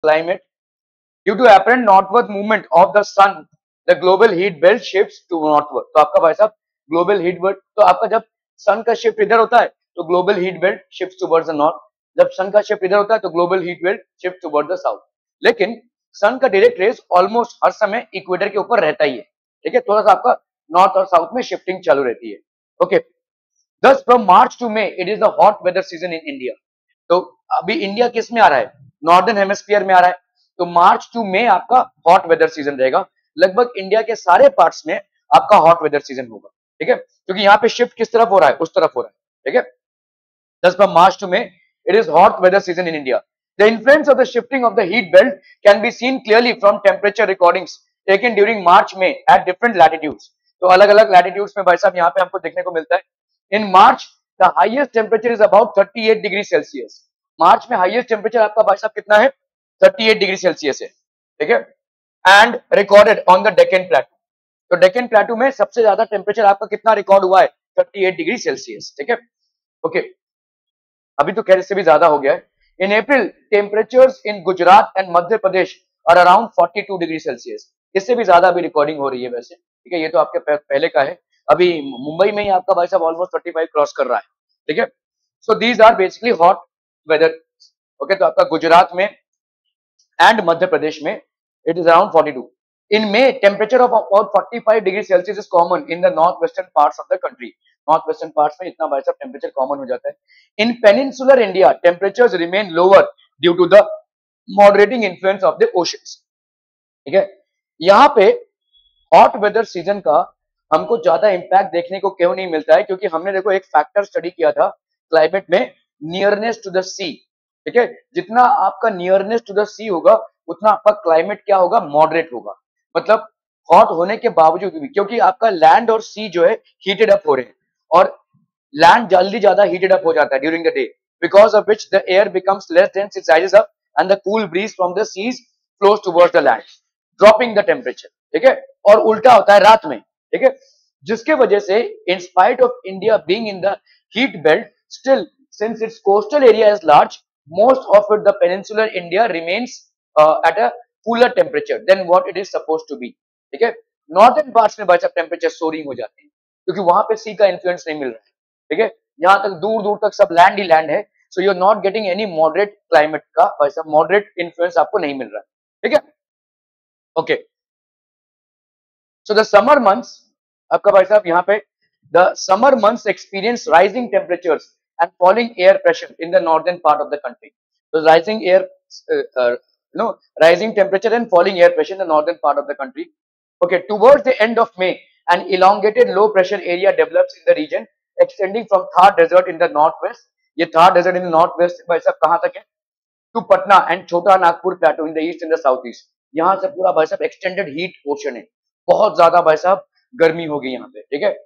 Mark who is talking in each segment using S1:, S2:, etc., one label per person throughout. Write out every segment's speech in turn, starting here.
S1: climate. Due to apparent northward movement of the sun, the global heat belt shifts to northward. तो आपका भाई साहब global heat belt, तो आपका जब sun का shift इधर होता है तो global heat belt shifts towards the north. जब sun का shift इधर होता है तो global heat belt shifts towards the south. लेकिन sun का direct rays almost हर समय इक्वेटर के ऊपर रहता ही है, ठीक है, थोड़ा सा आपका नॉर्थ और साउथ में शिफ्टिंग चालू रहती है. Okay, thus from March to May it is the hot weather season in India. तो अभी इंडिया किस में आ रहा है, नॉर्दर्न हेमिस्फीयर में आ रहा है, तो मार्च टू मई आपका हॉट वेदर सीजन रहेगा. लगभग इंडिया के सारे पार्ट्स में आपका हॉट वेदर सीजन होगा, ठीक है, क्योंकि यहाँ पे शिफ्ट किस तरफ हो रहा है, उस तरफ हो रहा है, ठीक है. Thus from March to May it is hot weather season in India. The influence of the shifting of the heat belt can be seen clearly from temperature recordings taken during March May at different latitudes. तो अलग अलग latitudes में भाई साहब यहाँ पे हमको देखने को मिलता है. In March the highest temperature is about 38 degree Celsius. मार्च में हाईएस्ट टेम्परेचर आपका भाई साहब कितना है, 38 डिग्री सेल्सियस है, ठीक है. And recorded on the Deccan प्लेटू. तो डेक्कन प्लेटू में सबसे ज्यादा टेम्परेचर आपका कितना रिकॉर्ड हुआ है, 38 डिग्री सेल्सियस, ठीक है. ओके, अभी तो खैर इससे भी ज्यादा हो गया है. इन अप्रैल temperatures in Gujarat and Madhya प्रदेश और अराउंड 42 डिग्री सेल्सियस. इससे भी ज्यादा अभी रिकॉर्डिंग हो रही है वैसे, ठीक है. ये तो आपके पहले का है. अभी मुंबई में ही आपका भाई साहब ऑलमोस्ट 35 क्रॉस कर रहा है, ठीक है. So these are basically hot weather. Okay, तो आपका गुजरात में एंड मध्य प्रदेश में it is around 42. In May temperature of about 45 degree Celsius is common in the north western parts of the country. North western parts में इतना भाई साहब temperature common हो जाता है. In peninsular India temperatures remain lower due to the moderating influence of the oceans, ठीक है. यहाँ पे हॉट वेदर सीजन का हमको ज्यादा इंपैक्ट देखने को क्यों नहीं मिलता है, क्योंकि हमने देखो एक फैक्टर स्टडी किया था क्लाइमेट में, नियरनेस टू द सी, ठीक है. जितना आपका नियरनेस टू द सी होगा उतना आपका क्लाइमेट क्या होगा, मॉडरेट होगा. मतलब हॉट होने के बावजूद भी, क्योंकि आपका लैंड और सी जो है हीटेड अप हो रहे हैं, और लैंड जल्दी ज्यादा हीटेड अप हो जाता है during the day, because of which the air becomes less dense, it rises up and the cool breeze from the seas flows towards the land, dropping the temperature, ठीक है. और उल्टा होता है रात में, ठीक है, जिसके वजह से in spite of India being in the heat belt, still since it's coastal area is large, most of it the peninsular India remains at a cooler temperature than what it is supposed to be, ठीक है. Northern parts में भाई साहब temperature souring हो जाते हैं, क्योंकि वहां पे सी का इन्फ्लुएंस नहीं मिल रहा है, ठीक है. यहाँ तक दूर दूर तक सब लैंड ही लैंड है, so you are not getting any moderate climate का भाई साहब, मॉडरेट इन्फ्लुएंस आपको नहीं मिल रहा है, ठीक है. Okay, so the summer months आपका भाई साहब यहाँ पे the summer months experience rising temperatures and falling air pressure in the northern part of the country. So rising air, rising temperature and falling air pressure in the northern part of the country. Okay, towards the end of May, an elongated low pressure area develops in the region, extending from Thar Desert in the northwest. ये Thar Desert in the northwest भाई साहब कहाँ तक है? To Patna and Chota Nagpur Plateau in the east and the southeast. यहाँ से पूरा भाई साहब extended heat portion है, बहुत ज्यादा भाई साहब गर्मी होगी यहाँ पे, ठीक है.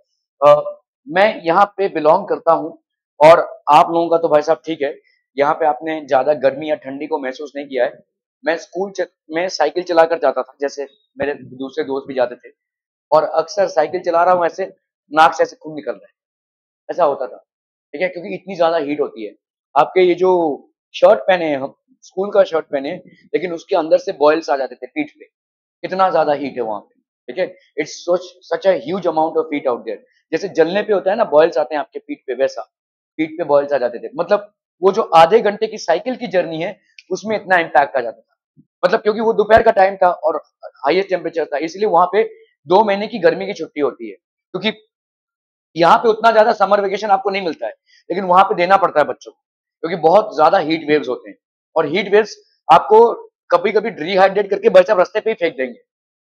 S1: मैं यहाँ पे बिलोंग करता हूँ, और आप लोगों का तो भाई साहब ठीक है, यहाँ पे आपने ज्यादा गर्मी या ठंडी को महसूस नहीं किया है. मैं स्कूल में साइकिल चलाकर जाता था, जैसे मेरे दूसरे दोस्त भी जाते थे, और अक्सर साइकिल चला रहा हूँ ऐसे नाक से ऐसे खून निकल रहा है, ऐसा होता था, ठीक है, क्योंकि इतनी ज्यादा हीट होती है. आपके ये जो शर्ट पहने हैं, हम स्कूल का शर्ट पहने हैं, लेकिन उसके अंदर से बॉयल्स आ जाते थे पीठ पे, इतना ज्यादा हीट है वहां पे, ठीक है. It's such a huge amount of heat out there. जैसे जलने पे होता है ना, बॉयल्स आते हैं आपके पीठ पे, वैसा पीठ पे बॉयल्स आ जाते थे. मतलब वो जो आधे घंटे की साइकिल की जर्नी है उसमें इतना इम्पैक्ट आ जाता था, मतलब क्योंकि वो दोपहर का टाइम था और हाईएस्ट टेम्परेचर था, इसलिए वहां पे 2 महीने की गर्मी की छुट्टी होती है. क्योंकि यहाँ पे उतना ज्यादा समर वेकेशन आपको नहीं मिलता है, लेकिन वहां पे देना पड़ता है बच्चों को, क्योंकि बहुत ज्यादा हीट वेव्स होते हैं, और हीट वेव्स आपको कभी कभी डिहाइड्रेट करके भाई साहब रास्ते पे ही फेंक देंगे,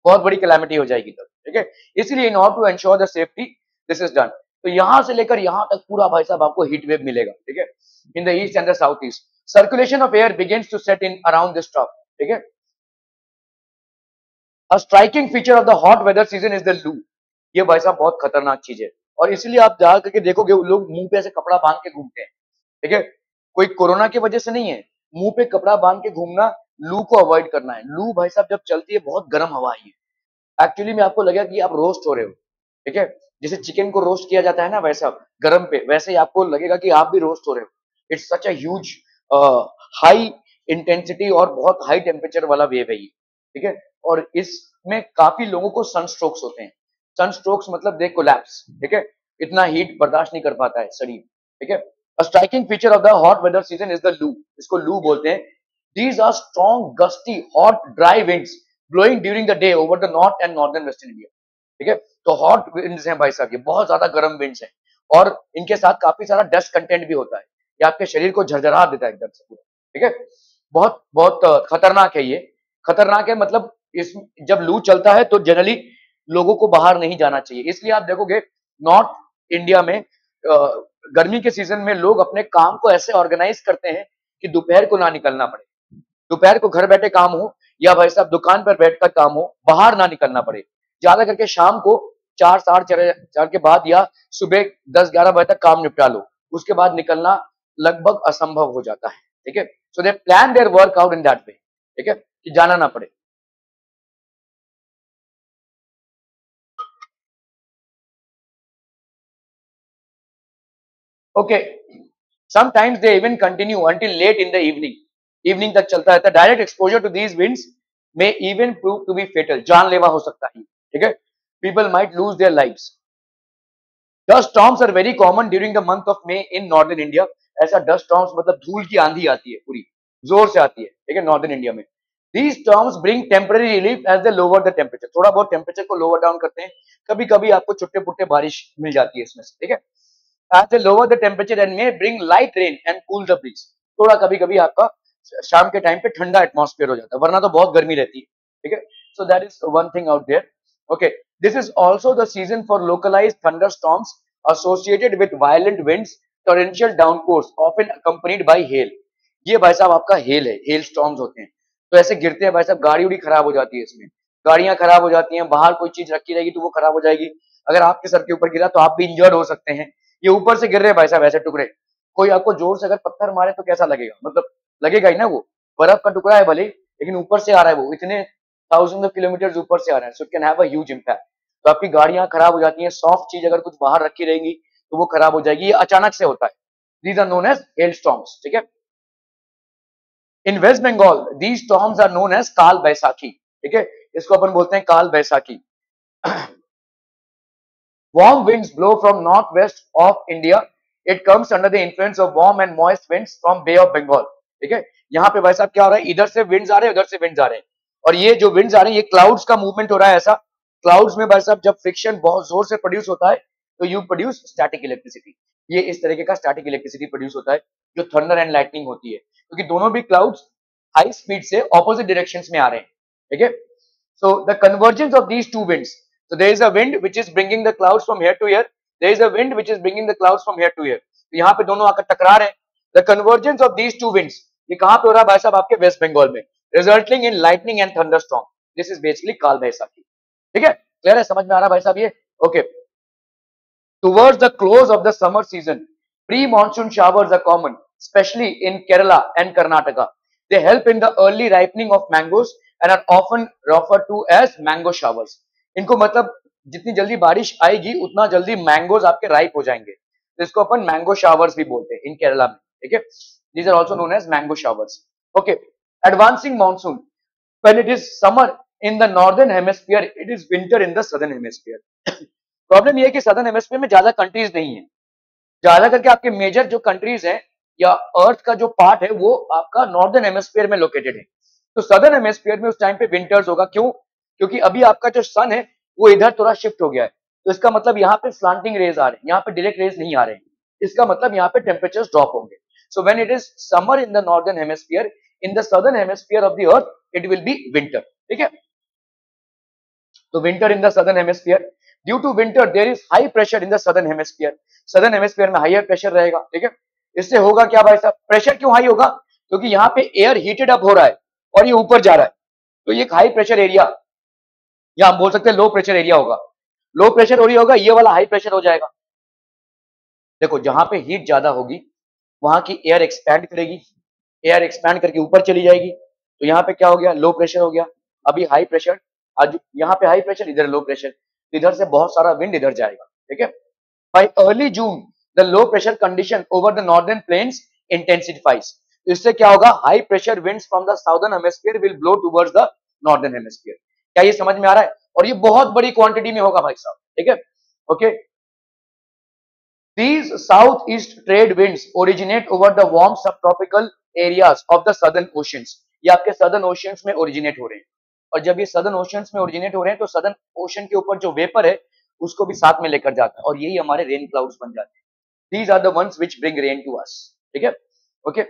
S1: बहुत बड़ी कैलामिटी हो जाएगी तब, ठीक है. इसलिए in order to ensure the safety this is done. तो यहां से लेकर यहां तक पूरा भाई साहब आपको हीट वेव मिलेगा, ठीक है. In the east and the south east circulation of air begins to set in around this trough, ठीक है. A striking feature of the hot weather season is the loo. ये भाई साहब बहुत खतरनाक चीज है, और इसलिए आप जा करके देखोगे लोग मुंह पे ऐसे कपड़ा बांध के घूमते हैं, ठीक है. कोई कोरोना की वजह से नहीं है, मुंह पे कपड़ा बांध के घूमना लू को अवॉइड करना है. लू भाई साहब जब चलती है बहुत गर्म हवा है, एक्चुअली में आपको लगेगा कि आप रोस्ट हो रहे हो, ठीक है. जैसे चिकन को रोस्ट किया जाता है ना वैसा गरम पे, वैसे ही आपको लगेगा कि आप भी रोस्ट हो रहे हो. It's such a huge high intensity और बहुत हाई टेम्परेचर वाला वेव है ये, ठीक है। और इसमें काफी लोगों को सनस्ट्रोक्स होते हैं। सनस्ट्रोक्स मतलब दे कोलैप्स, ठीक है, इतना हीट बर्दाश्त नहीं कर पाता है शरीर, ठीक है। A striking feature of the hot weather season is the loo, इसको लू बोलते हैं। These are strong gusty hot dry winds blowing during the day over the north and northern western India, ठीक है। तो हॉट विंड्स हैं भाई साहब, ये बहुत ज्यादा गर्म विंड्स हैं और इनके साथ काफी सारा डस्ट कंटेंट भी होता है, ये आपके शरीर को झरझरा देता है एकदम से पूरा, ठीक है। बहुत बहुत खतरनाक है ये, खतरनाक है मतलब इस जब लू चलता है तो जनरली लोगों को बाहर नहीं जाना चाहिए। इसलिए आप देखोगे नॉर्थ इंडिया में गर्मी के सीजन में लोग अपने काम को ऐसे ऑर्गेनाइज करते हैं कि दोपहर को ना निकलना पड़े, दोपहर को घर बैठे काम हो या भाई साहब दुकान पर बैठकर काम हो, बाहर ना निकलना पड़े। ज्यादा करके शाम को 4 साढ़े 4 के बाद या सुबह 10-11 बजे तक काम निपटा लो, उसके बाद निकलना लगभग असंभव हो जाता है, ठीक है। So they plan their work out in that way, ठीक है, कि जाना ना पड़े। Okay, sometimes they even continue until late in the evening, evening तक चलता रहता है। Direct exposure to these winds may even prove to be fatal, जानलेवा हो सकता है, ठीक है। People might lose their lives. Dust storms are very common during the month of May in northern India. ऐसा डस्ट स्टॉर्म्स मतलब धूल की आंधी आती है, पूरी जोर से आती है, ठीक है, नॉर्दर्न इंडिया में। These storms bring temporary relief as they lower the temperature, थोड़ा बहुत टेम्परेचर को लोअर डाउन करते हैं, कभी कभी आपको छुट्टे पुट्टे बारिश मिल जाती है इसमें से, ठीक है। As they lower the temperature and may bring light rain and cool the breeze, थोड़ा कभी कभी आपका शाम के टाइम पे ठंडा एटमॉस्फेयर हो जाता है, वरना तो बहुत गर्मी रहती है, ठीक है। So that is one thing out there. Okay, this is also the season for localised thunderstorms associated with violent winds, torrential downpours often accompanied by hail। ये भाई साहब आपका हेल है, हेल स्टॉर्म्स होते हैं। तो ऐसे गिरते हैं भाई साहब, गाड़ी उड़ी खराब हो जाती है इसमें, गाड़ियां खराब हो जाती हैं, बाहर कोई चीज रखी रहेगी तो वो खराब हो जाएगी, अगर आपके सर के ऊपर गिरा तो आप भी इंजर्ड हो सकते हैं। ये ऊपर से गिर रहे हैं भाई साहब ऐसे टुकड़े, कोई आपको जोर से अगर पत्थर मारे तो कैसा लगेगा, मतलब लगेगा ही ना, वो बर्फ का टुकड़ा है भले, लेकिन ऊपर से आ रहा है, वो इतने थाउजेंड ऑफ किलोमीटर ऊपर से आ रहा है, so it can have a huge impact. तो आपकी गाड़ियां खराब हो जाती हैं, सॉफ्ट चीज अगर कुछ बाहर रखी रहेंगी तो वो खराब हो जाएगी, ये अचानक से होता है। These are known as hail storms, ठीक है। In West Bengal these storms are known as Kal Baisakhi, ठीक है, इसको अपन बोलते हैं काल Baisakhi. Warm winds blow from northwest of India. It comes under the influence of warm and moist winds from Bay of Bengal, ठीक है। यहाँ पे भाई साहब क्या हो रहा है, इधर से विंड्स आ रहे हैं, उधर से विंड्स आ रहे हैं, और ये जो विंड्स आ रहे हैं ये क्लाउड्स का मूवमेंट हो रहा है ऐसा। क्लाउड्स में भाई साहब जब फ्रिक्शन बहुत जोर से प्रोड्यूस होता है तो यू प्रोड्यूस स्टैटिक इलेक्ट्रिसिटी, ये इस तरीके का स्टैटिक इलेक्ट्रिसिटी प्रोड्यूस होता है जो थंडर एंड लाइटनिंग होती है, क्योंकि दोनों भी क्लाउड्स हाई स्पीड से ऑपोजिट डायरेक्शंस में आ रहे हैं, ठीक है। So the convergence of these two winds. So there is a wind which is bringing the clouds from here to here. There is a wind which is bringing the clouds from here to here. तो यहाँ पे दोनों आकर टकरा रहे हैं। The convergence of these two winds. ये कहाँ पे हो रहा है भाई साहब, आपके वेस्ट बंगाल में, resulting in lightning and thunderstorm. This is basically काल बैसाखी, ठीक है। क्लियर है, समझ में आ रहा है भाई साहब ये? Okay. Towards the close of the summer season, pre-monsoon showers are common, especially in Kerala and Karnataka. They help in the early ripening of mangoes and are often referred to as mango showers. इनको मतलब जितनी जल्दी बारिश आएगी उतना जल्दी mangoes आपके ripe हो जाएंगे, तो इसको अपन मैंगो शावर्स भी बोलते हैं इन केरला में, ठीक है। These are also known as mango showers. Okay, advancing monsoon, when it is summer in the northern hemisphere, it is winter in the southern hemisphere. Problem ये है कि सदर्न हेमिस्फीयर में ज्यादा कंट्रीज नहीं है, ज्यादा करके आपके मेजर जो कंट्रीज हैं या अर्थ का जो पार्ट है वो आपका नॉर्दर्न हेमिस्फीयर में लोकेटेड है। तो सदर्न हेमिस्फीयर में उस टाइम पे विंटर्स होगा, क्यों? क्योंकि अभी आपका जो सन है वो इधर थोड़ा शिफ्ट हो गया है, तो इसका मतलब यहाँ पे स्लांटिंग रेज आ रहे हैं, यहाँ पे डायरेक्ट रेज नहीं आ रहे हैं, इसका मतलब यहाँ पे टेम्परेचर ड्रॉप होंगे। So when it is summer in the northern hemisphere, in the southern hemisphere of the earth it will be winter, ठीक है। तो winter in the southern hemisphere, due to winter there is high pressure in the southern hemisphere, southern hemisphere में higher pressure रहेगा, ठीक है। इससे होगा क्या भाई साहब, प्रेशर क्यों हाई होगा? क्योंकि यहाँ पे एयर हीटेड अप हो रहा है और ये ऊपर जा रहा है, तो ये हाई प्रेशर एरिया, या हम बोल सकते हैं लो प्रेशर एरिया होगा। लो प्रेशर एरिया होगा, ये वाला हाई प्रेशर हो जाएगा। देखो जहां पे हीट ज्यादा होगी वहां की एयर एक्सपैंड करेगी, एयर एक्सपैंड करके ऊपर चली जाएगी, तो यहाँ पे क्या हो गया, लो प्रेशर हो गया। अभी हाई प्रेशर, आज यहाँ पे हाई प्रेशर, इधर लो प्रेशर, इधर से बहुत सारा विंड इधर जाएगा, ठीक है। Bye early June the low pressure condition over the northern plains intensifies, इससे क्या होगा, high pressure winds from the southern hemisphere will blow towards the northern hemisphere. क्या ये समझ में आ रहा है? और ये बहुत बड़ी क्वांटिटी में होगा भाई साहब, ठीक है। Okay, these southeast trade winds originate over the warm subtropical areas of the southern oceans। ये आपके southern oceans में originate हो रहे हैं, और जब ये southern oceans में originate हो रहे हैं तो southern ocean के ऊपर जो वेपर है उसको भी साथ में लेकर जाता है, और यही हमारे रेन क्लाउड्स बन जाते हैं। These are the ones which bring rain to us, ठीक है। Okay,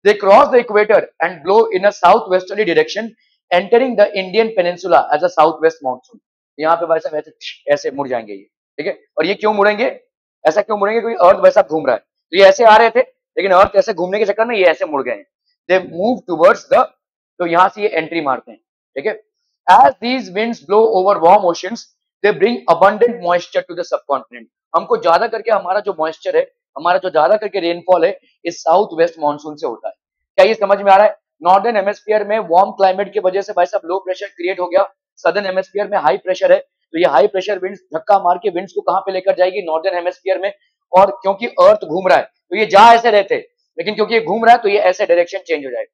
S1: they cross the equator and blow in a southwesterly direction, entering the Indian peninsula as a southwest monsoon। यहाँ पे भाई साहब ऐसे ऐसे मुड़ जाएंगे ये, ठीक है। और ये क्यों मुड़ेंगे, ऐसा क्यों मुड़ेंगे, क्योंकि अर्थ वैसा घूम रहा है, तो ये ऐसे आ रहे थे, लेकिन अर्थ ऐसे घूमने के चक्कर में ये ऐसे मुड़ गए हैं। दे मूव टुवर्ड्स द, तो यहां से ये एंट्री मारते हैं, ठीक है। As these winds blow over warm oceans they bring abundant moisture to the subcontinent. हमको ज्यादा करके हमारा जो मॉइस्चर है, हमारा जो ज्यादा करके रेनफॉल है, इस साउथ वेस्ट मानसून से होता है। क्या ये समझ में आ रहा है? नॉर्दर्न हेमिस्फीयर में वार्म क्लाइमेट की वजह से भाई साहब लो प्रेशर क्रिएट हो गया, सदर्न हेमिस्फीयर में हाई प्रेशर है, तो ये हाई प्रेशर विंड्स धक्का मार के विंड्स को कहां पे लेकर जाएगी, नॉर्दर्न हेमिस्फीयर में। और क्योंकि अर्थ घूम रहा है तो ये जा ऐसे रहते, लेकिन क्योंकि ये घूम रहा है तो ये ऐसे डायरेक्शन चेंज हो जाएगा,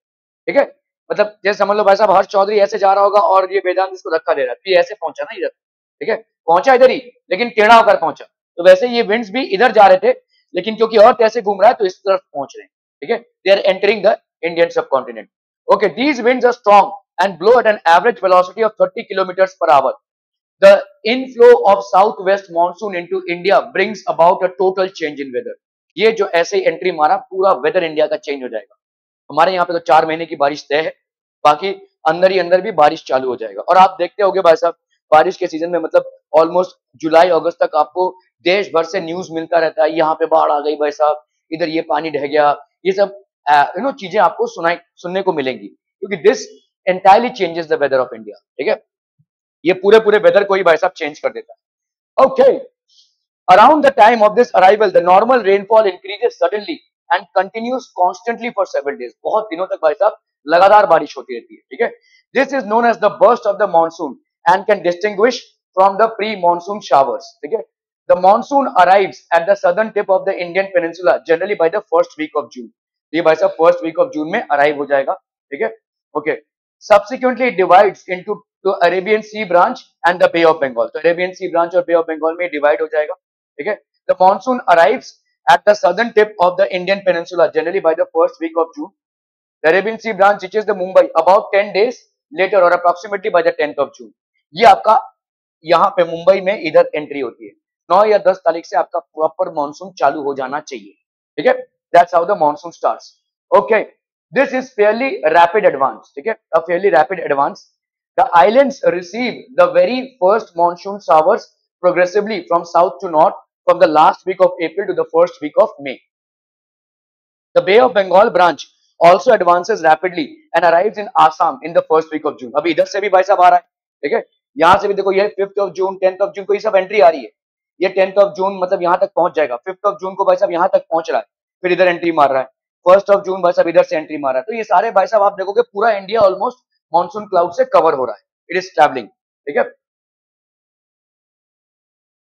S1: ठीक है। मतलब जैसे समझ लो भाई साहब हर्ष चौधरी ऐसे जा रहा होगा और ये वेदांत इसको धक्का दे रहा है, तो ये ऐसे पहुंचा ना इधर, ठीक है, पहुंचा इधर ही, लेकिन टेढ़ा होकर पहुंचा। तो वैसे ये विंड्स भी इधर जा रहे थे, लेकिन क्योंकि अर्थ ऐसे घूम रहा है तो इस तरफ पहुंच रहे हैं, ठीक है। They are entering the Indian subcontinent. Okay, these winds are strong and blow at an average velocity of 30 kilometre per hour. The inflow of southwest monsoon into India brings about a total change in weather। ये जो ऐसे entry मारा, पूरा weather India का change हो जाएगा। हमारे यहाँ पे तो 4 महीने की बारिश तय है, बाकी अंदर ही अंदर भी बारिश चालू हो जाएगा। और आप देखते होंगे भाई साहब बारिश के सीजन में, मतलब ऑलमोस्ट जुलाई अगस्त तक आपको देश भर से न्यूज मिलता रहता है, यहाँ पे बाढ़ आ गई भाई साहब, इधर ये पानी ढह गया, ये सब चीजें आपको सुनने को मिलेंगी, क्योंकि this entirely changes the weather of India, ठीक है। ये पूरे पूरे वेदर को ही भाई साहब चेंज कर देता है। Okay, around the time of this arrival the normal rainfall increases suddenly and continues constantly for 7 days। बहुत दिनों तक भाई साहब लगातार बारिश होती रहती है, ठीक है। This is known as the burst of the monsoon and can distinguish from the pre monsoon showers, ठीक है। The monsoon arrives at the southern tip of the Indian peninsula generally by the first week of June. ये भाई साहब first week of जून में arrive हो जाएगा, ठीक है। Okay, subsequently it divides into to Arabian Sea branch and the Bay of Bengal। तो Arabian Sea branch और Bay of Bengal में डिवाइड हो जाएगा, ठीक है। The monsoon arrives at the southern tip of the Indian peninsula generally by the first week of June। The Arabian Sea branch reaches the Mumbai about 10 days later or approximately by the 10th of June। ये आपका यहाँ पे मुंबई में इधर entry होती है, 9 या 10 तारीख से आपका प्रॉपर मानसून चालू हो जाना चाहिए, ठीक है। That's how the monsoon starts। Okay, this is fairly rapid advance, ठीक है, a fairly rapid advance। The islands receive the very first monsoon showers progressively from south to north from the last week of April to the first week of May। The Bay of Bengal branch also advances rapidly and arrives in Assam in the first week of June। अभी इधर से भी भाई साहब आ रहा है, ठीक है, यहां से भी देखो ये 5th of June 10th of June को ये सब एंट्री आ रही है। ये 10th of June मतलब यहां तक पहुंच जाएगा, 5th of June को भाई साहब यहां तक पहुंच रहा है, फिर इधर एंट्री मार रहा है, 1st of June भाई साहब इधर से एंट्री मार रहा है। तो ये सारे भाई साहब आप देखोगे पूरा इंडिया ऑलमोस्ट मानसून क्लाउड से कवर हो रहा है, इट इज ट्रैवलिंग, ठीक है।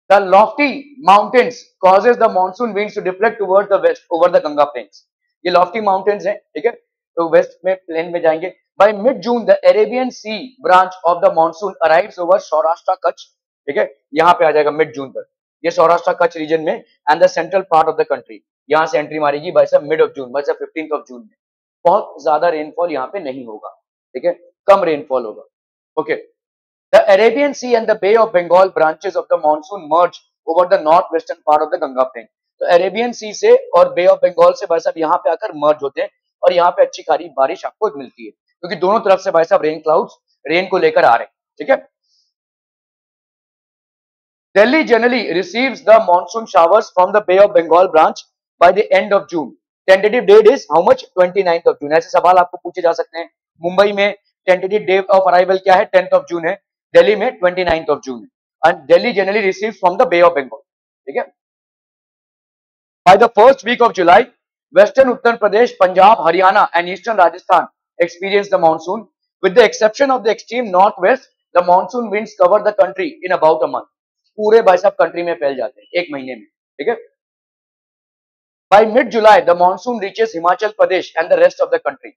S1: The lofty mountains causes the monsoon winds to deflect towards the west over the Ganga plains। ये lofty mountains हैं, ठीक है, तो वेस्ट में प्लेन में जाएंगे। By mid June the Arabian Sea branch of the monsoon arrives over Saurashtra Kutch, ठीक है, यहाँ पे आ जाएगा मिड जून तक, ये सौराष्ट्र कच्छ रीजन में and the central part of the country. यहाँ से एंट्री मारेगी भाई साहब मिड ऑफ जून, भाई साहब 15th ऑफ जून में। बहुत ज्यादा रेनफॉल यहाँ पे नहीं होगा, ठीक है, कम रेनफॉल होगा। Okay, the Arabian Sea and the Bay of Bengal branches of the monsoon merge over the northwestern part of the Ganga plain। तो अरेबियन सी से और बे ऑफ बंगाल से भाई साहब यहाँ पे आकर मर्ज होते हैं और यहाँ पे अच्छी खारी बारिश आपको मिलती है, क्योंकि दोनों तरफ से भाई साहब रेन क्लाउड्स रेन को लेकर आ रहे हैं, ठीक है। Delhi generally receives the monsoon showers from the Bay of Bengal branch by the end of June। Tentative date is how much? 29th of June। ऐसे सवाल आपको पूछे जा सकते हैं। मुंबई में टेंटेटिव डेट ऑफ अराइवल क्या है? 10th of June है। दिल्ली में 29th of June है। And Delhi generally receives from the Bay of Bengal, ठीक है। By the first week of July, Western Uttar Pradesh, Punjab, Haryana, and Eastern Rajasthan experience the monsoon. With the exception of the extreme northwest, the monsoon winds cover the country in about a month। पूरे भाई साहब country में फैल जाते हैं एक महीने में, ठीक है। By mid-July, the monsoon reaches Himachal Pradesh and the rest of the country.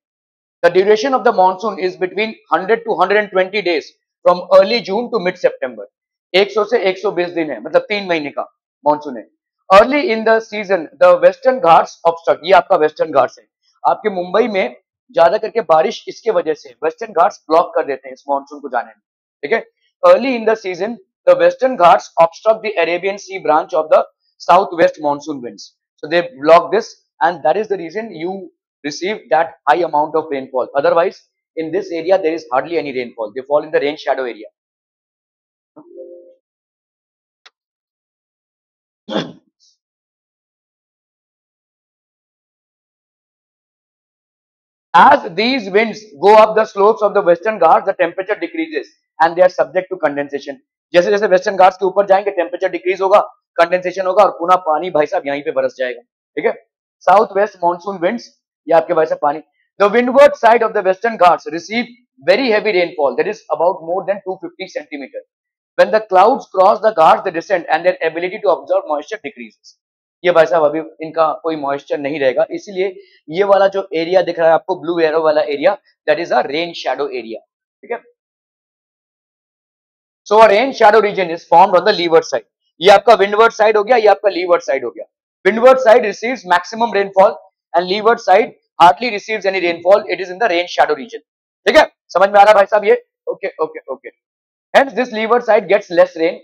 S1: The duration of the monsoon is between 100 to 120 days from early June to mid September. 100 से 120 दिन है, मतलब 3 महीने का मॉनसून है. Early in the season, the western Ghats obstruct. ये आपका western Ghats है. आपके मुंबई में ज्यादा करके बारिश इसके वजह से वेस्टर्न घाट्स ब्लॉक कर देते हैं इस मॉनसून को जाने में. ठीक है. Early in the season, the western Ghats obstruct the Arabian Sea branch of the southwest monsoon winds. So they block this, and that is the reason you receive that high amount of rainfall. Otherwise, in this area, there is hardly any rainfall. They fall in the rain shadow area. As these winds go up the slopes of the western Ghats, the temperature decreases and they are subject to condensation. जैसे जैसे western Ghats के ऊपर जाएंगे temperature decrease होगा, condensation होगा और पुनः पानी भाई साहब यहीं पे बरस जाएगा. ठीक है. साउथ वेस्ट मॉनसून विंड्स, ये आपके भाई साहब पानी. The windward side of the western Ghats receive very heavy rainfall, that is about more than 250 centimeters. When the clouds cross the Ghats, they descend and their ability to absorb moisture decreases. ये भाई साहब अभी इनका कोई moisture नहीं रहेगा, इसीलिए ये वाला जो एरिया दिख रहा है आपको ब्लू एरो वाला area, that is a rain shadow area. ठीक है. So a rain shadow region is formed on the leeward side. ये आपका विंडवर्ड साइड हो गया, ये आपका लीवर्ड साइड हो गया. Windward side receives maximum rainfall and levered side hardly receives any rainfall. It is in the rain shadow reason. ठीक है. समझ में आ रहा है भाई साहब ये? Okay okay okay. Hence, this leeward side gets less rain.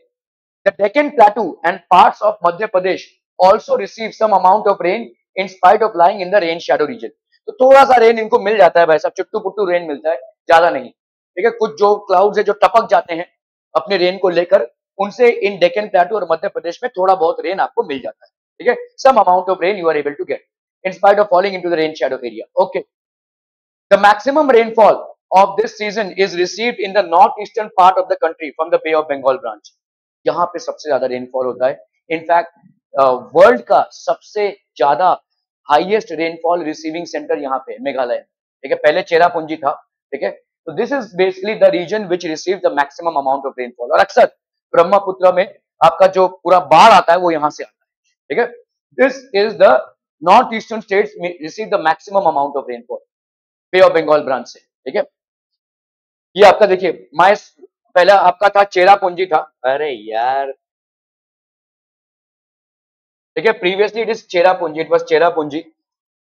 S1: The Deccan Plateau and parts of Madhya Pradesh also receive some amount of rain in spite of lying in the rain shadow region. तो थोड़ा सा rain इनको मिल जाता है भाई साहब, चुट्टू puttu rain मिलता है, ज्यादा नहीं. ठीक है. कुछ जो क्लाउड्स है जो टपक जाते हैं अपने रेन को लेकर, उनसे इन डेक्कन प्लेटू और मध्य प्रदेश में थोड़ा बहुत रेन आपको मिल जाता है. ठीक है. Some amount of rain you are able to get in spite of falling into the rain shadow area. Okay. The maximum rainfall of this season is received in the northeastern part of the country from the Bay of Bengal branch. यहाँ पे सबसे ज्यादा rainfall होता है. In fact world का सबसे ज्यादा highest rainfall receiving centre यहाँ पे मेघालय. ठीक है. पहले चेरापूंजी था. ठीक है. तो this is basically the region which receive the maximum amount of rainfall. और अक्सर ब्रह्मपुत्र में आपका जो पूरा बाढ़ आता है वो यहाँ से आता है. ठीक है. This is the north eastern states receive the maximum amount of rainfall Bay of Bengal branch से. ठीक है. ये आपका देखिए पहला आपका था चेरापूंजी था. अरे यार. ठीक है. Previously it is Cherrapunji, it was Cherrapunji.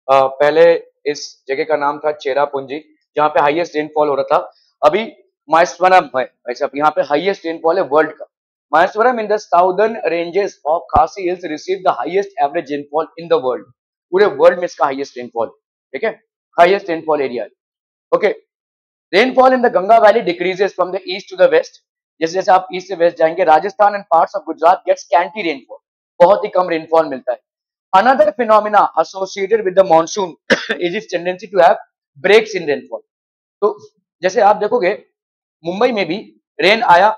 S1: पहले इस जगह का नाम था चेरापूंजी जहां पे हाईएस्ट रेनफॉल हो रहा था. अभी माहेश्वरम है ऐसा, यहाँ पे हाईएस्ट रेनफॉल है वर्ल्ड का. माहेश्वरम in the southern ranges of Khasi hills receive the highest average rainfall in the world. पूरे वर्ल्ड में इसका हाईएस्ट रेनफॉल. ठीक है. Highest rainfall area. Okay. Rainfall in the Ganga valley decreases from the east to the west. जैसे जैसे आप east से west जाएंगे, Rajasthan and parts of Gujarat get scanty rainfall. बहुत ही कम रेनफॉल मिलता है. Another phenomena associated with the monsoon is its tendency to have breaks in rainfall. तो जैसे आप देखोगे मुंबई में भी रेन आया,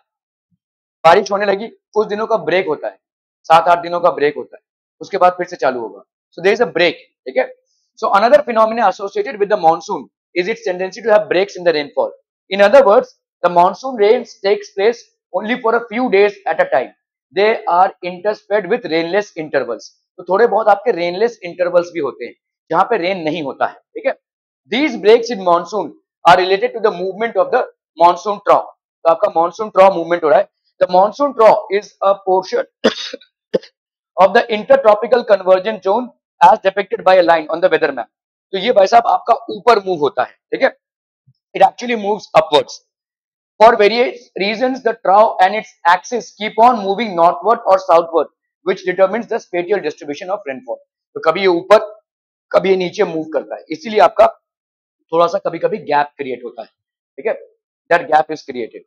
S1: बारिश होने लगी, कुछ दिनों का ब्रेक होता है, 7-8 दिनों का ब्रेक होता है, उसके बाद फिर से चालू होगा. So there is a break. ठीक है. So another phenomena associated with the monsoon is its tendency to have breaks in the rainfall. In other words, the monsoon rains takes place only for a few days at a time. They are interspersed with rainless intervals. तो थोड़े बहुत आपके rainless intervals भी होते हैं जहां पे rain नहीं होता है. ठीक है. These breaks in monsoon are related to the movement of the monsoon trough. तो आपका monsoon trough movement हो रहा है. The monsoon trough is a portion of the intertropical convergence zone as depicted by a line on the weather map. तो ये भाई साहब आपका ऊपर मूव होता है. ठीक है. It actually moves upwards for various reasons. The trough and its axis keep on moving northward और southward which determines the spatial distribution of rainfall. तो कभी ये ऊपर कभी ये नीचे मूव करता है, इसीलिए आपका थोड़ा सा कभी कभी गैप क्रिएट होता है. ठीक है. That gap is created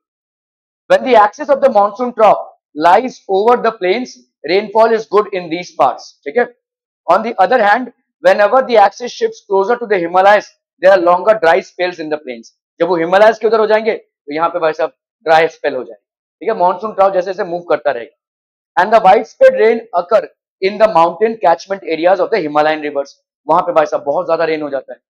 S1: when the axis of the monsoon trough lies over the plains. Rainfall is good in these parts. ठीक है. On the other hand, whenever the axis shifts closer to the Himalayas, there are longer dry spells in the plains. जब वो Himalayas के उधर हो जाएंगे तो यहाँ पे भाई साहब ड्राई स्पेल हो जाएगा. ठीक है. मॉनसून ट्राउ जैसे जैसे मूव करता रहेगा. And the wide spread rain occur in the mountain catchment areas of the Himalayan reverse. वहां पे भाई साहब बहुत ज्यादा रेन हो जाता है.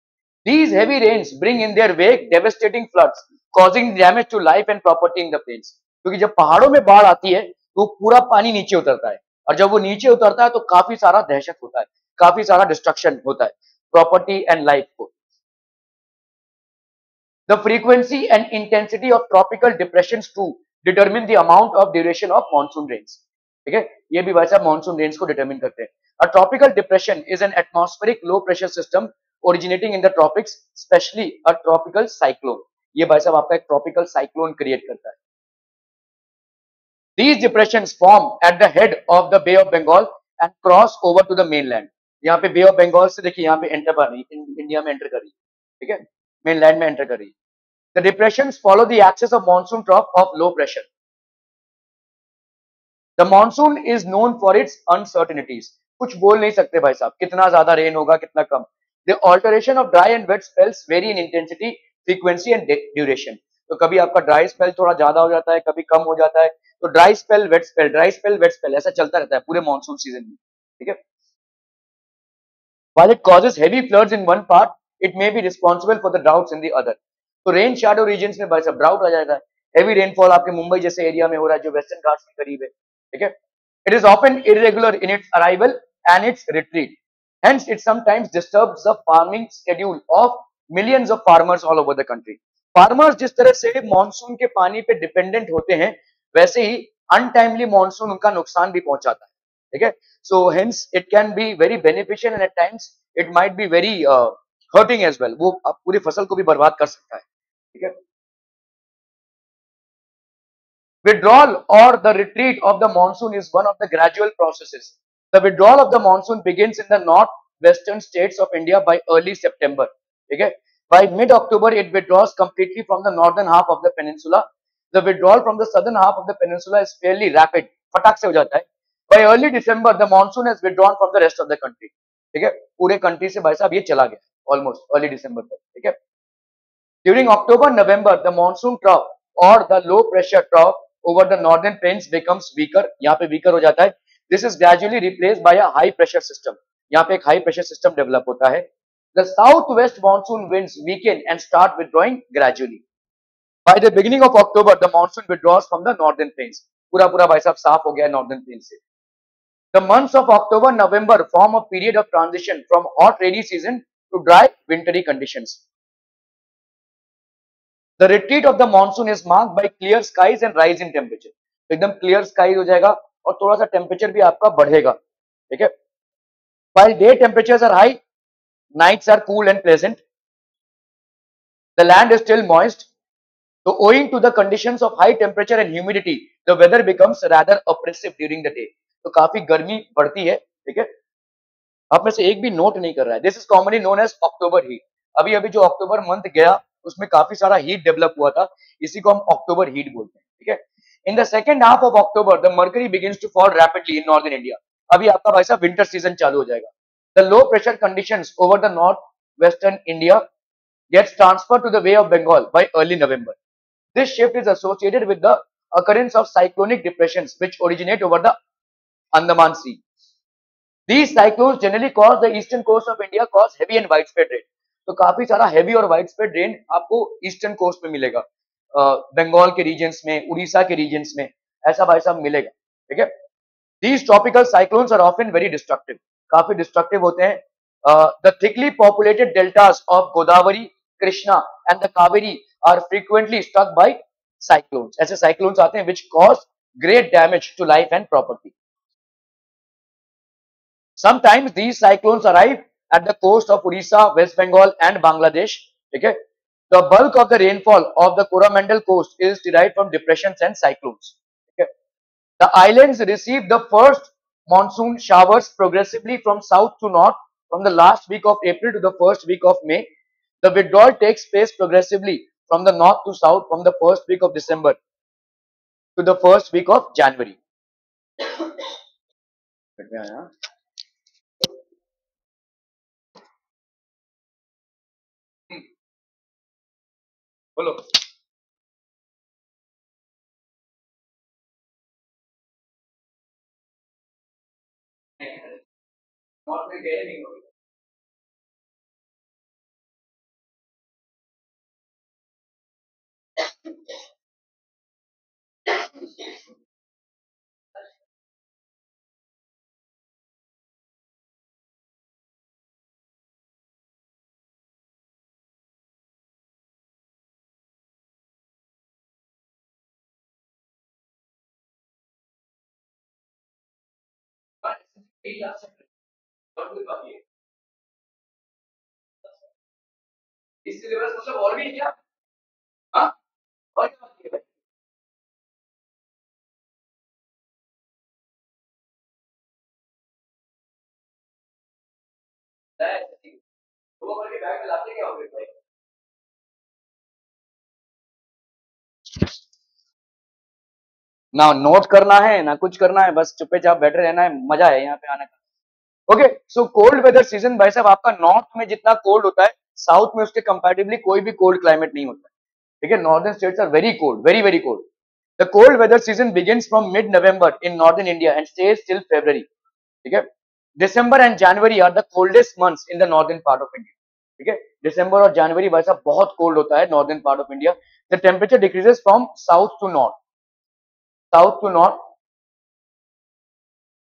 S1: These heavy rains bring in their wake devastating floods, causing damage to life and property in the plains. क्योंकि जब पहाड़ों में बाढ़ आती है तो पूरा पानी नीचे उतरता है, और जब वो नीचे उतरता है तो काफी सारा दहशत होता है, काफी सारा डिस्ट्रक्शन होता है प्रॉपर्टी एंड लाइफ को। The frequency and intensity of tropical depression to determine the amount of duration of monsoon rains. ठीक है, ये भी वैसा मॉनसून रेन्स को डिटरमिन करते हैं। अ tropical depression is an atmospheric low pressure system originating in the tropics, specially a tropical cyclone. ये भाई साहब आपका एक ट्रॉपिकल साइक्लोन क्रिएट करता है। These depressions form at the head of the Bay of Bengal and cross over to the mainland. यहाँ पे बे of Bengal से देखिए यहाँ पे एंटर कर रही, इंडिया में एंटर कर रही, ठीक है, मेनलैंड में एंटर कर रही। The depressions follow the axis of monsoon trough of low pressure. The monsoon is known for its uncertainties. कुछ बोल नहीं सकते भाई साहब, कितना ज्यादा रेन होगा कितना कम। The alteration of dry and wet spells vary in intensity, frequency and duration. तो कभी आपका ड्राई स्पेल थोड़ा ज्यादा हो जाता है, कभी कम हो जाता है। तो dry spell wet spell, dry spell wet spell ऐसा चलता रहता है पूरे मानसून सीजन में, ठीक है। While it causes heavy floods in one part, it may be responsible for the droughts in the other. तो रेन शैडो रीजन्स में भाई साहब ड्राउट आ जाएगा। हेवी रेनफॉल आपके मुंबई जैसे एरिया में हो रहा है जो वेस्टर्न घाट्स के करीब है, ठीक है। It is often irregular in its arrival and it's retreat, hence it sometimes disturbs the farming schedule of millions of farmers all over the country. Farmers जिस तरह से मानसून के पानी पे डिपेंडेंट होते हैं, वैसे ही अनटाइमली मानसून उनका नुकसान भी पहुंचाता है, ठीक है। So hence it can be very beneficial and at times it might be very hurting as well. वो पूरी फसल को भी बर्बाद कर सकता है, ठीक है। Withdrawal or the retreat of the monsoon is one of the gradual processes. The withdrawal of the monsoon begins in the northwestern states of India by early September. Okay? By mid-October, it withdraws completely from the northern half of the peninsula. The withdrawal from the southern half of the peninsula is fairly rapid. फटाक से हो जाता है. By early December, the monsoon has withdrawn from the rest of the country. ठीक है? पूरे country से भाई साहब ये चला गया. Almost early December तक. ठीक है? During October, November, the monsoon trough or the low pressure trough over the northern plains becomes weaker. यहाँ पे weaker हो जाता है. This is gradually replaced by a high pressure system. यहाँ पे एक high pressure system develop होता है. The southwest monsoon winds weaken and start withdrawing gradually. By the beginning of October, the monsoon withdraws from the northern plains. पूरा पूरा भाई साहब साफ हो गया northern plains से. The months of October, November form a period of transition from hot rainy season to dry wintry conditions. The retreat of the monsoon is marked by clear skies and rise in temperature. तो एकदम clear skies हो जाएगा और थोड़ा सा temperature भी आपका बढ़ेगा, ठीक है। While day temperatures are high, nights are cool and pleasant. The land is still moist. So owing to the conditions of high temperature and humidity, the weather becomes rather oppressive during the day. तो काफी गर्मी बढ़ती है, ठीक है। आप में से एक भी नोट नहीं कर रहा है। This is commonly known as October heat. अभी अभी जो अक्टूबर मंथ गया उसमें काफी सारा हीट डेवलप हुआ था, इसी को हम अक्टूबर हीट बोलते हैं, ठीक है। In the second half of October the mercury begins to fall rapidly in northern India. अभी आपका भाई साहब विंटर सीजन चालू हो जाएगा। The low pressure conditions over the north western India gets transferred to the Bay of Bengal by early November. This shift is associated with the occurrence of cyclonic depressions which originate over the Andaman Sea. These cyclones generally cause the eastern coast of India cause heavy and widespread rain. तो काफी सारा heavy और widespread rain आपको eastern coast में मिलेगा, बंगाल के regions में, उड़ीसा के रीजन्स में, ऐसा भाई साहब मिलेगा, ठीक है। These tropical cyclones are often very destructive. काफी destructive होते हैं. The thickly populated deltas of Godavari, Krishna and the Kaveri are frequently struck by cyclones. ऐसे cyclones आते हैं which cause great damage to life and property. Sometimes these cyclones arrive at the coast of Orissa, West Bengal and Bangladesh. Okay? The bulk of the rainfall of the Coromandel coast is derived from depressions and cyclones. Okay? The islands receive the first monsoon showers progressively from south to north from the last week of April to the first week of May. The withdrawal takes place progressively from the north to south from the first week of December to the first week of January. बोलो। और कोई बाकी है इस syllabus मतलब और भी है क्या? हाँ, और क्या बाकी है भाई? दो बार के बैग में लाते क्या हो गए भाई? ना नोट करना है ना कुछ करना है, बस चुप्पे चाप बैठे रहना है, मजा है यहाँ पे आने का। Okay, so cold weather season भाई साहब आपका नॉर्थ में जितना कोल्ड होता है, साउथ में उसके कंपैरेटिवली कोई भी कोल्ड क्लाइमेट नहीं होता है। ठीक है, northern states are very cold, very very cold. The cold weather season begins from mid November in northern India and stays till February. ठीक है, December and January are the coldest months in the northern part of India. ठीक है, दिसंबर और जनवरी भाई साहब बहुत cold होता है northern part of India. The temperature decreases from south to north.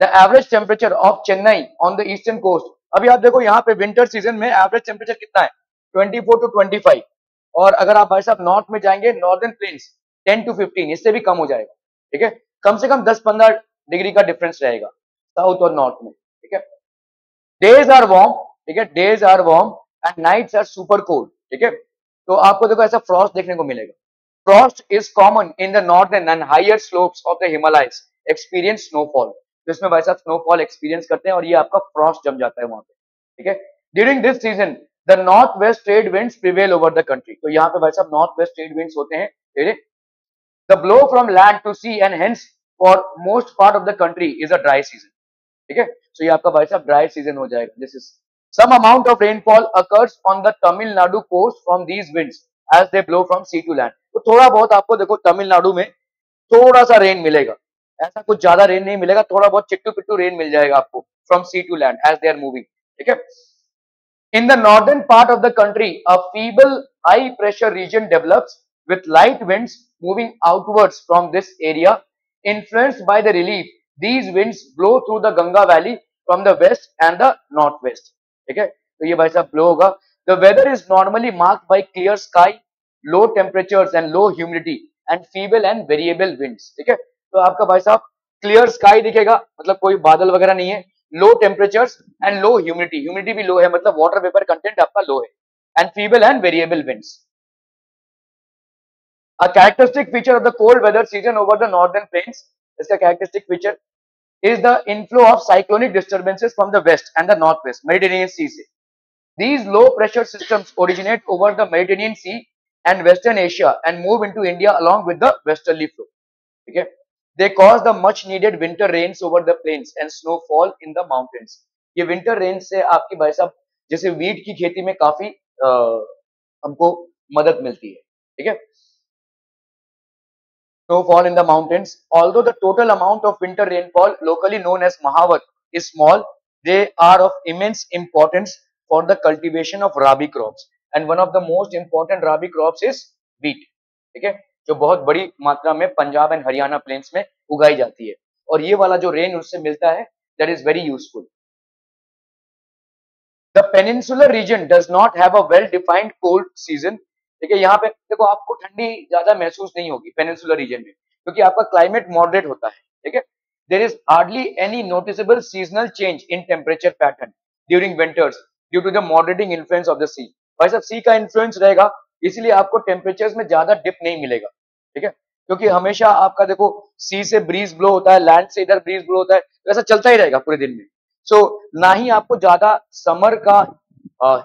S1: The average temperature of Chennai on the eastern coast, अभी आप देखो यहाँ पे विंटर सीजन में एवरेज टेम्परेचर कितना है, 24 टू 25। और अगर आप भाई साहब नॉर्थ में जाएंगे, नॉर्दर्न प्लेन्स 10 टू 15, इससे भी कम हो जाएगा। ठीक है, कम से कम 10-15 डिग्री का डिफरेंस रहेगा साउथ और नॉर्थ में। ठीक है, डेज आर वार्म। ठीक है, days are warm and nights are super cold. ठीक है, तो आपको देखो ऐसा फ्रॉस्ट देखने को मिलेगा। Frost is common in the northern and higher slopes of the Himalayas. Experience snowfall. तो इसमें भाई साहब स्नोफॉल एक्सपीरियंस करते हैं और ये आपका फ्रॉस्ट जम जाता है वहां पे। ठीक है, during this season the north west trade winds prevail over the country. तो यहाँ पे भाई साहब नॉर्थ वेस्ट ट्रेड विंड्स होते हैं तेरे। They blow from land to sea and hence for most part of the country is a dry season. ठीक है, तो ये आपका भाई साहब ड्राई सीजन हो जाएगा। This is some amount of rainfall occurs on the Tamil Nadu coast from these winds as they blow from sea to land. तो थोड़ा बहुत आपको देखो तमिलनाडु में थोड़ा सा रेन मिलेगा, ऐसा कुछ ज्यादा रेन नहीं मिलेगा, थोड़ा बहुत चिट्टू पिट्टू रेन मिल जाएगा आपको from sea to land as they are moving. ठीक है, in the northern part of the country, a feeble high pressure region develops with light winds moving outwards from this area. Influenced by the relief, these winds blow through the Ganga Valley from the west and the northwest. ठीक है, तो ये भाई साहब blow होगा। The weather is normally marked by clear sky, low temperatures and low humidity and feeble and variable winds। ठीक है, तो आपका भाई साहब क्लियर स्काई दिखेगा, मतलब कोई बादल वगैरह नहीं है, low temperatures and low humidity, humidity भी लो है, मतलब वाटर वेपर कंटेंट आपका लो है, and feeble and variable winds. A characteristic feature of the cold weather season over the northern plains, इसका characteristic feature is the inflow of cyclonic disturbances from the west and the northwest Mediterranean Sea से। These low pressure systems originate over the Mediterranean Sea and Western Asia and move into India along with the westerly flow। ठीक है, they cause the much needed winter rains over the plains and snowfall in the mountains। ये winter rains से आपकी भाई साहब जैसे wheat की खेती में काफी हमको मदद मिलती है। ठीक है, snowfall in the mountains, although the total amount of winter rainfall locally known as Mahavat is small, they are of immense importance for the cultivation of rabi crops, and one of the most important rabi crops is wheat। ठीक है, जो बहुत बड़ी मात्रा में Punjab and Haryana planes में उगाई जाती है, और ये वाला जो रेन उससे मिलता है, that is very useful. The peninsular reason does not have a well defined cold season. ठीक है, यहाँ पे देखो आपको ठंडी ज्यादा महसूस नहीं होगी पेनिनसुलर रीजन में, क्योंकि आपका क्लाइमेट मॉडरेट होता है। ठीक है, there is hardly any noticeable seasonal change in temperature pattern during winters due to the moderating influence of the sea. भाई साहब सी का इन्फ्लुएंस रहेगा, इसलिए आपको टेम्परेचर्स में ज्यादा डिप नहीं मिलेगा। ठीक है, क्योंकि हमेशा आपका देखो सी से ब्रीज ब्लो होता है, लैंड से इधर ब्रीज ब्लो होता है, तो ऐसा चलता ही रहेगा पूरे दिन में। सो ना ही आपको ज्यादा समर का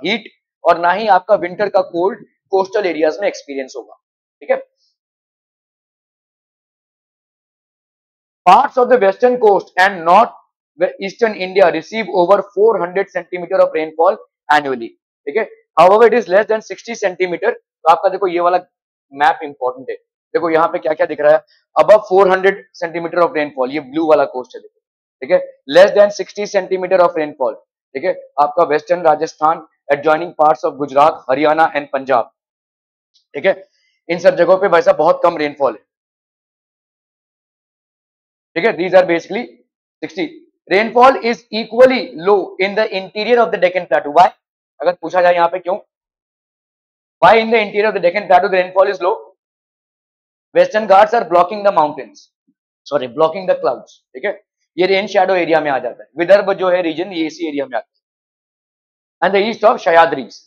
S1: हीट और ना ही आपका विंटर का कोल्ड कोस्टल एरियाज में एक्सपीरियंस होगा। ठीक है, parts of the western coast and north eastern India receive over 400 centimetre of rainfall annually. ठीक है, however it is less than 60 centimetre. तो आपका देखो ये वाला मैप इंपॉर्टेंट है, देखो यहाँ पे क्या क्या दिख रहा है, अबव 400 सेंटीमीटर ऑफ रेनफॉल, ये ब्लू वाला कोस्ट है देखो। ठीक है, less than 60 centimetre of rainfall. ठीक है, आपका western Rajasthan, adjoining parts of Gujarat, Haryana and Punjab. ठीक है, इन सब जगहों पे भाई साहब बहुत कम रेनफॉल है। ठीक है, these are basically 60। Rainfall is equally low in the interior of the Deccan plateau. Why, अगर पूछा जाए यहाँ पे क्यों, why in the interior of the Deccan plateau the rainfall is low, western Ghats are blocking the mountains, sorry blocking the clouds. ठीक है, ये rain shadow area में आ जाता है। विदर्भ जो है रीजन, ये इसी एरिया में आता है। And the east of Sahyadris.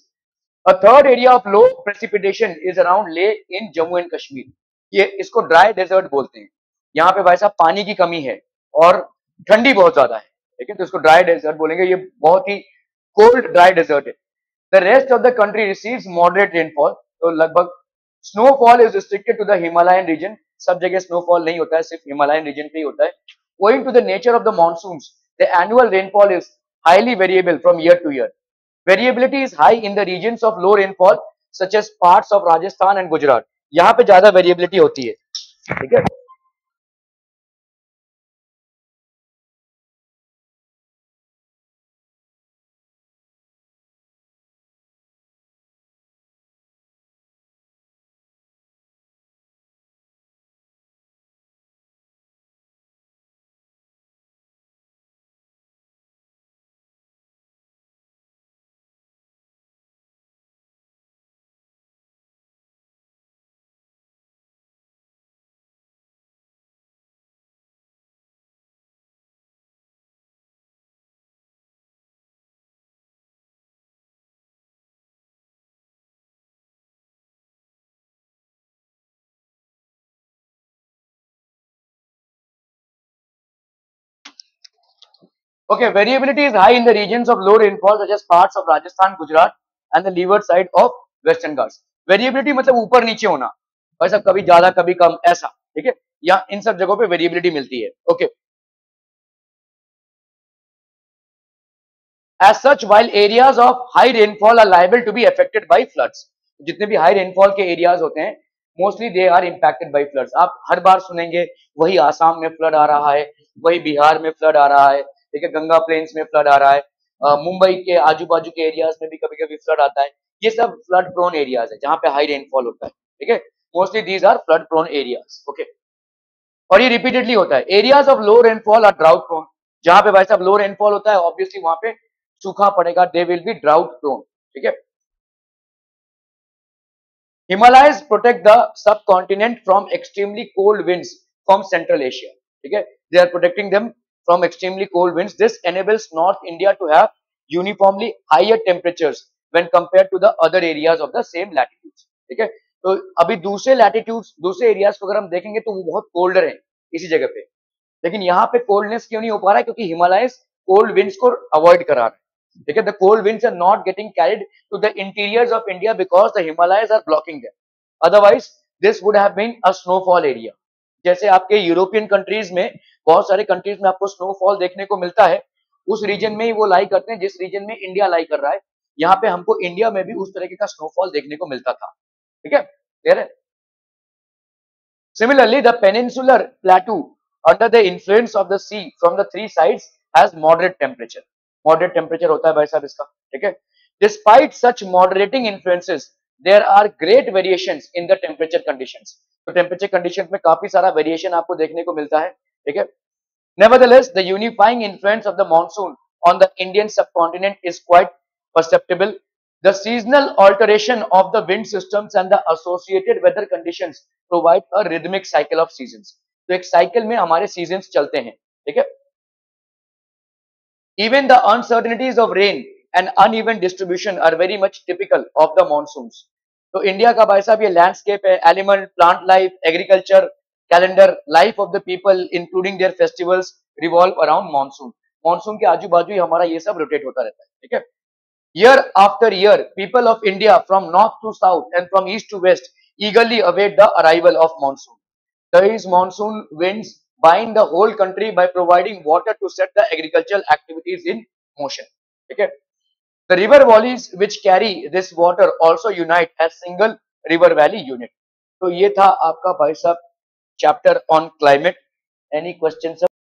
S1: A third area of low precipitation is around Leh in Jammu and Kashmir. ये इसको ड्राई डेजर्ट बोलते हैं। यहाँ पे भाई साहब पानी की कमी है और ठंडी बहुत ज्यादा है, ठीक है, तो इसको ड्राई डेजर्ट बोलेंगे। ये बहुत ही कोल्ड ड्राई डेजर्ट है। The rest of the country receives moderate rainfall. तो लगभग snowfall is restricted to the Himalayan region. सब जगह स्नोफॉल नहीं होता है, सिर्फ हिमालयन रीजन पे ही होता है। Owing to the nature of the monsoons, the annual rainfall is highly variable from year to year. Variability is high in the regions of low rainfall, such as parts of Rajasthan and Gujarat. यहाँ पे ज्यादा variability होती है, ठीक है। Okay, variability is high in the regions of low rainfall, such as parts of Rajasthan, Gujarat, and the leeward side of Western Ghats. Variability मतलब ऊपर नीचे होना, वैसा कभी ज्यादा कभी कम ऐसा, ठीक है। या इन सब जगहों पे वेरिएबिलिटी मिलती है। Okay. As such, while areas of high rainfall are liable to be affected by floods, जितने भी हाई रेनफॉल के एरियाज होते हैं mostly they are impacted by floods. आप हर बार सुनेंगे वही आसाम में फ्लड आ रहा है, वही बिहार में फ्लड आ रहा है, ठीक है, गंगा प्लेन्स में फ्लड आ रहा है, मुंबई के आजू बाजू के एरियाज में भी कभी कभी फ्लड आता है। ये सब फ्लड प्रोन एरियाज है जहां पे हाई रेनफॉल होता है, ठीक है। Mostly these are flood prone areas. Okay, और ये रिपीटेडली होता है। Areas of low rainfall are drought prone. जहां पे भाई साहब लो रेनफॉल होता है ऑब्वियसली वहां पे सूखा पड़ेगा, they will be drought prone, ठीक है। Himalayas protect the subcontinent from extremely cold winds from Central Asia. ठीक है, they are protecting them from extremely cold winds. This enables North India to have uniformly higher temperatures when compared to the other areas of the same latitudes. ठीक है, तो अभी दूसरे latitudes, दूसरे areas को अगर हम देखेंगे तो वो बहुत colder हैं इसी जगह पे, लेकिन यहाँ पे coldness क्यों नहीं हो पा रहा है? क्योंकि Himalayas cold winds को avoid करा रहे हैं। ठीक है, the cold winds are not getting carried to the interiors of India because the Himalayas are blocking them. Otherwise, this would have been a snowfall area. जैसे आपके यूरोपियन कंट्रीज में बहुत सारे कंट्रीज में आपको स्नोफॉल देखने को मिलता है, उस रीजन में ही वो लाई करते हैं जिस रीजन में इंडिया लाई कर रहा है। यहाँ पे हमको इंडिया में भी उस तरीके का स्नोफॉल देखने को मिलता था, ठीक है, क्लियर है। Similarly, the peninsular plateau under the influence of the sea from the three sides has moderate temperature. Moderate temperature होता है भाई साहब इसका, ठीक है। Despite such moderating influences, there are great variations in the temperature conditions. तो temperature conditions में काफी सारा variation आपको देखने को मिलता है, ठीक है। Nevertheless, the unifying influence of the monsoon on the Indian subcontinent is quite perceptible. The seasonal alteration of the wind systems and the associated weather conditions provide a rhythmic cycle of seasons. तो एक cycle में हमारे seasons चलते हैं, ठीक है। Even the uncertainties of rain and uneven distribution are very much typical of the monsoons. तो India का भाई साहब ये लैंडस्केप है, element, plant life, agriculture, calendar, life of the people including there festivals revolve around monsoon. Monsoon के आजू बाजू ही हमारा ये सब रोटेट होता रहता है, ठीक है। Year after year, people of India from north to south and from east to west eagerly await the arrival of monsoon. These monsoon winds bind the whole country by providing water to set the agricultural activities in motion. Okay. The river valleys which carry this water also unite as single river valley unit. तो ये था आपका भाई साहब chapter on climate. Any question?